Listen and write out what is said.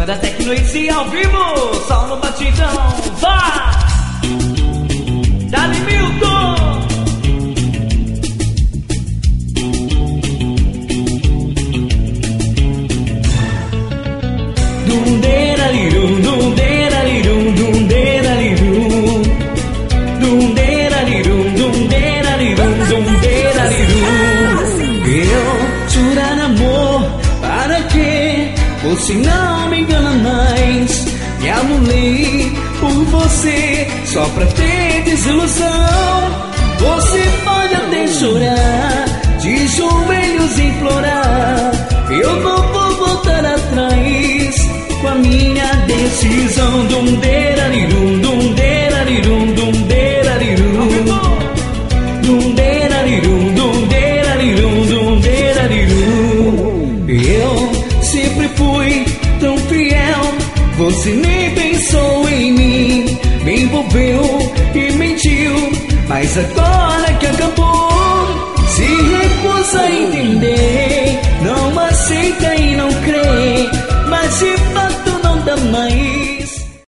Banda Tecnoice ao vivo, só no batidão, vá! Dali Milton! Dum-de-da-li-dum, dum-de-da-li-dum, dum-de-da-li-dum. Dum-de-da-li-dum, dum-de-da-li-dum, dum-de-da-li-dum. Eu jurar amor, para quê? Você não me engana mais. Me anulei por você, só pra ter desilusão. Você pode até chorar, de joelhos implorar. Eu não vou voltar atrás com a minha decisão. Dum-de-da-li-dum, dum-de-da-li-dum, dum-de-da-li-dum. Dum-de-da-li-dum, dum-de-da-li-dum, dum-de-da-li-dum. Eu sempre fui tão fiel, você nem pensou em mim. Me envolveu e mentiu, mas agora que acabou, se recusa a entender. Não aceita e não crê, mas se